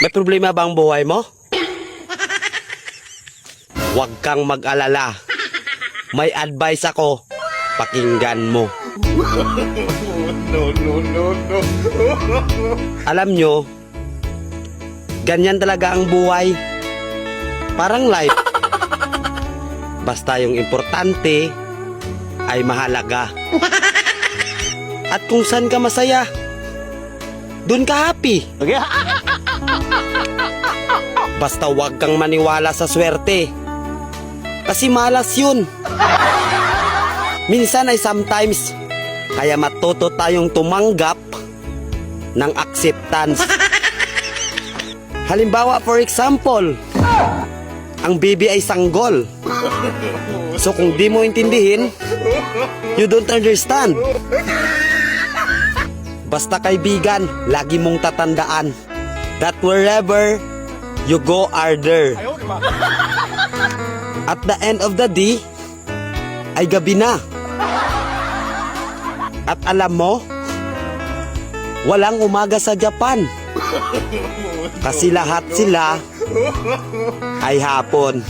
May problema ba ang buhay mo? Huwag kang mag-alala. May advice ako. Pakinggan mo. No. Alam nyo, ganyan talaga ang buhay. Parang life. Basta yung importante ay mahalaga. At kung saan ka masaya, dun ka happy. Okay? Basta wag kang maniwala sa swerte. Kasi malas yun. Minsan ay sometimes, kaya matuto tayong tumanggap ng acceptance. Halimbawa, for example, ang baby ay sanggol. So kung di mo intindihin, you don't understand. Basta kaibigan, lagi mong tatandaan that wherever you go are there. At the end of the day, ay gabi na. At alam mo, walang umaga sa Japan. Kasi lahat sila ay hapon.